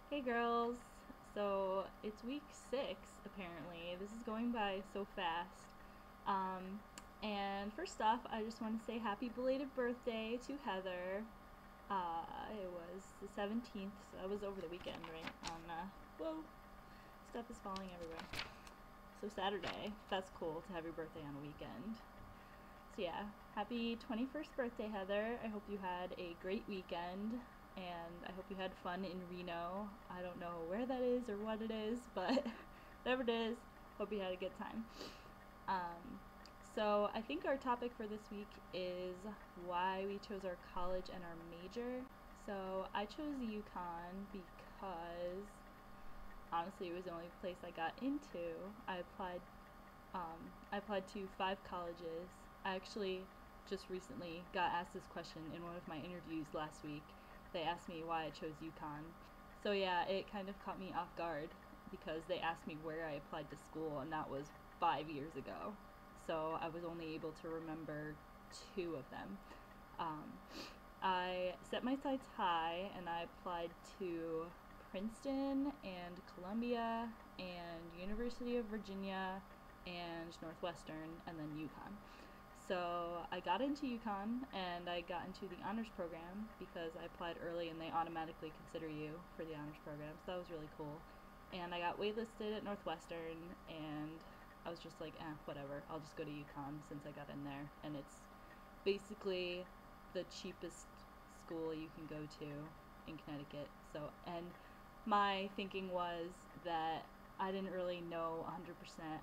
Hey girls! So it's week 6 apparently. This is going by so fast. Um, and first off, I just want to say happy belated birthday to Heather. It was the 17th, so that was over the weekend, right? Whoa, stuff is falling everywhere. So Saturday, that's cool to have your birthday on a weekend. So yeah, happy 21st birthday, Heather. I hope you had a great weekend and I hope you had fun in Reno. I don't know where that is or what it is, but whatever it is, hope you had a good time. Um, so I think our topic for this week is why we chose our college and our major. So I chose UConn because honestly it was the only place I got into. I applied to 5 colleges. I actually just recently got asked this question in one of my interviews last week. They asked me why I chose UConn. So yeah, it kind of caught me off guard because they asked me where I applied to school, and that was 5 years ago. So I was only able to remember 2 of them. Um, I set my sights high and I applied to Princeton and Columbia and University of Virginia and Northwestern and then UConn. So I got into UConn and I got into the honors program because I applied early and they automatically consider you for the honors program. So that was really cool. And I got waitlisted at Northwestern and I was just like, whatever. I'll just go to UConn since I got in there. And it's basically the cheapest school you can go to in Connecticut. So, and my thinking was that I didn't really know 100%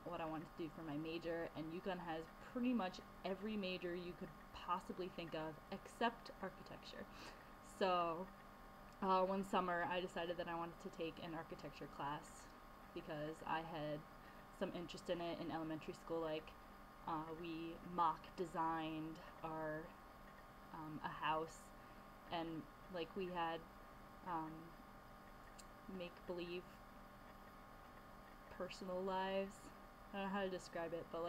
what I wanted to do for my major, and UConn has pretty much every major you could possibly think of except architecture. So, one summer I decided that I wanted to take an architecture class because I had some interest in it in elementary school. We mock designed our a house, and we had um, make believe personal lives. I don't know how to describe it, but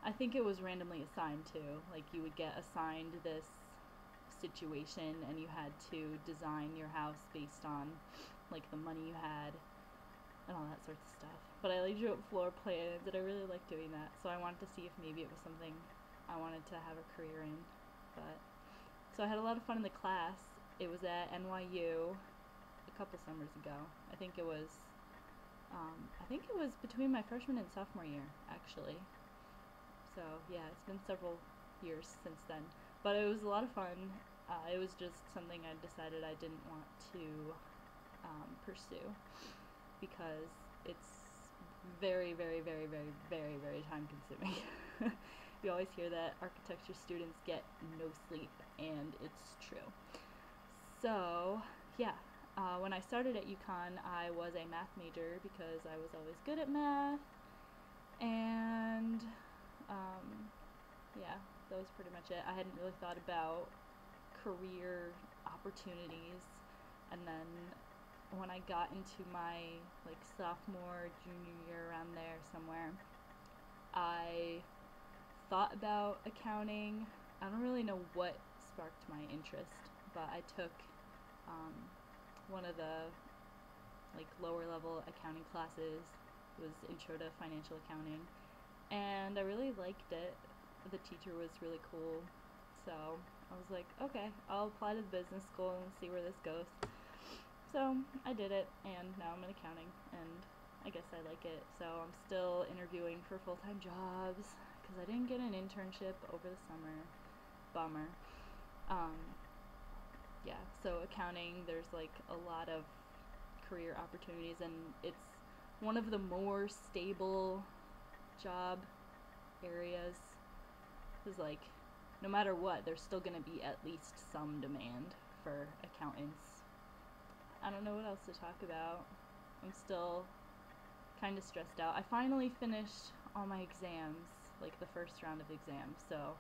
I think it was randomly assigned too. Like you would get assigned this situation and you had to design your house based on the money you had and all that sorts of stuff. But I drew up floor plans and I really liked doing that. So I wanted to see if maybe it was something I wanted to have a career in. But so I had a lot of fun in the class. It was at NYU a couple summers ago. I think it was between my freshman and sophomore year, actually. So yeah, it's been several years since then. But it was a lot of fun. It was just something I decided I didn't want to pursue because it's very, very, very, very, very, very time consuming. You always hear that architecture students get no sleep, and it's true. So, yeah, when I started at UConn, I was a math major because I was always good at math, and um, yeah, that was pretty much it. I hadn't really thought about career opportunities, and then when I got into my sophomore, junior year around there somewhere, I thought about accounting. I don't really know what sparked my interest, but I took um, one of the lower level accounting classes. It was Intro to Financial Accounting, and I really liked it. The teacher was really cool, so I was like, okay, I'll apply to the business school and see where this goes. So I did it, and now I'm in accounting, and I guess I like it. So I'm still interviewing for full-time jobs because I didn't get an internship over the summer. Bummer. Um, yeah, so accounting, there's a lot of career opportunities, and it's one of the more stable job areas. Because no matter what, there's still going to be at least some demand for accountants. I don't know what else to talk about. I'm still kind of stressed out. I finally finished all my exams, the first round of exams, so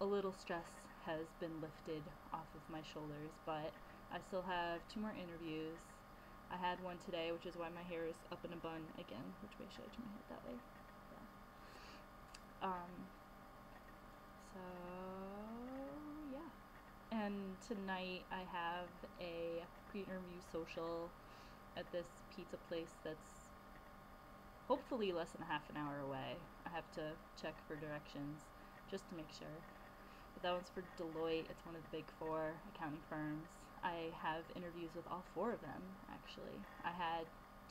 a little stress has been lifted off of my shoulders, but I still have 2 more interviews. I had one today, which is why my hair is up in a bun again. Which way should I turn my head? That way? Yeah. So, yeah. And tonight I have a pre-interview social at this pizza place that's hopefully less than half an hour away. I have to check for directions just to make sure. But that one's for Deloitte. It's one of the big 4 accounting firms. I have interviews with all 4 of them, actually. I had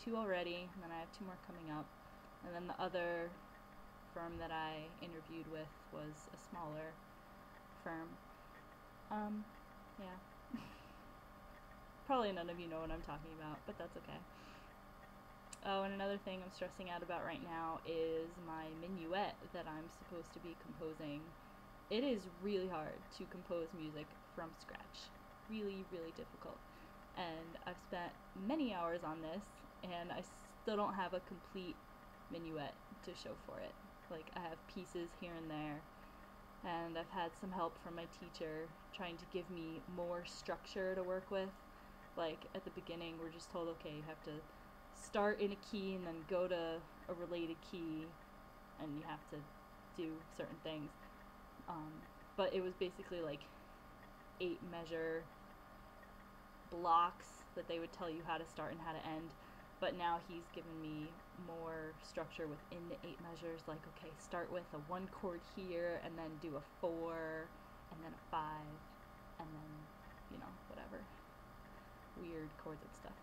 2 already, and then I have 2 more coming up. And then the other firm that I interviewed with was a smaller firm. Yeah. Probably none of you know what I'm talking about, but that's okay. Oh, and another thing I'm stressing out about right now is my minuet that I'm supposed to be composing. It is really hard to compose music from scratch. Really, really difficult. And I've spent many hours on this, and I still don't have a complete minuet to show for it. Like, I have pieces here and there, and I've had some help from my teacher trying to give me more structure to work with. Like, at the beginning, we're just told, okay, you have to start in a key and then go to a related key, and you have to do certain things. But it was basically like 8 measure blocks that they would tell you how to start and how to end. But now he's given me more structure within the 8 measures, like, okay, start with a 1 chord here, and then do a 4, and then a 5, and then, you know, whatever, weird chords and stuff.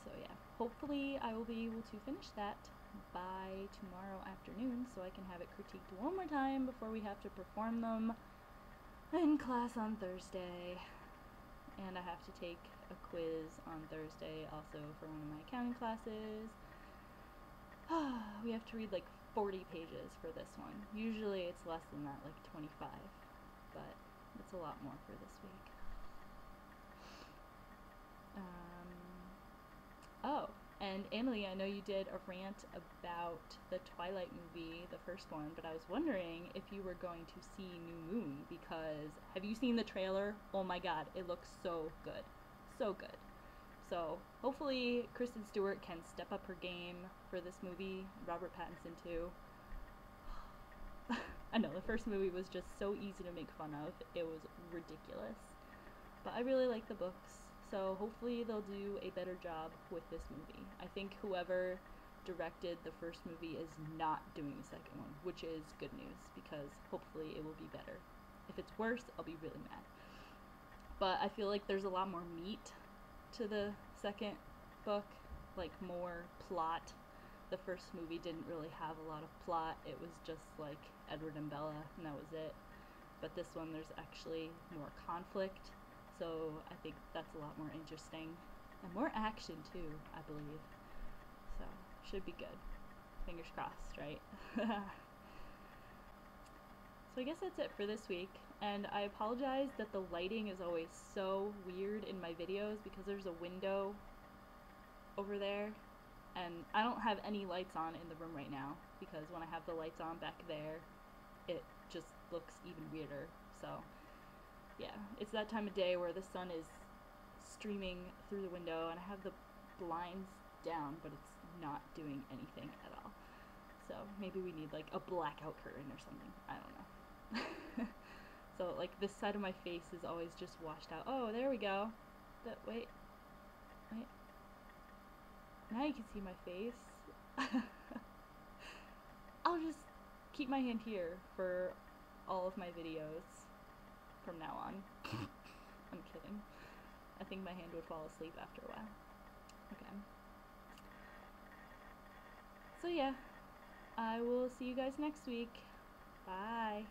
So yeah, hopefully I will be able to finish that by tomorrow afternoon so I can have it critiqued one more time before we have to perform them in class on Thursday. And I have to take a quiz on Thursday also for one of my accounting classes. We have to read like 40 pages for this one. Usually it's less than that, like 25, but it's a lot more for this week. Oh, and Emily, I know you did a rant about the Twilight movie, the first one, but I was wondering if you were going to see New Moon, because have you seen the trailer? Oh my god, it looks so good. So good. So hopefully Kristen Stewart can step up her game for this movie, Robert Pattinson too. I know, the first movie was just so easy to make fun of. It was ridiculous. But I really like the books. So hopefully they'll do a better job with this movie. I think whoever directed the first movie is not doing the second one, which is good news, because hopefully it will be better. If it's worse, I'll be really mad. But I feel like there's a lot more meat to the second book, like more plot. The first movie didn't really have a lot of plot. It was just like Edward and Bella, and that was it. But this one, there's actually more conflict. So I think that's a lot more interesting, and more action too, I believe. So should be good. Fingers crossed, right? So I guess that's it for this week, and I apologize that the lighting is always so weird in my videos because there's a window over there, and I don't have any lights on in the room right now because when I have the lights on back there, it just looks even weirder. So yeah, it's that time of day where the sun is streaming through the window and I have the blinds down, but it's not doing anything at all. So maybe we need like a blackout curtain or something. I don't know. So like this side of my face is always just washed out. Oh, there we go. Wait. Now you can see my face. I'll just keep my hand here for all of my videos from now on. I'm kidding. I think my hand would fall asleep after a while. Okay. So yeah, I will see you guys next week. Bye.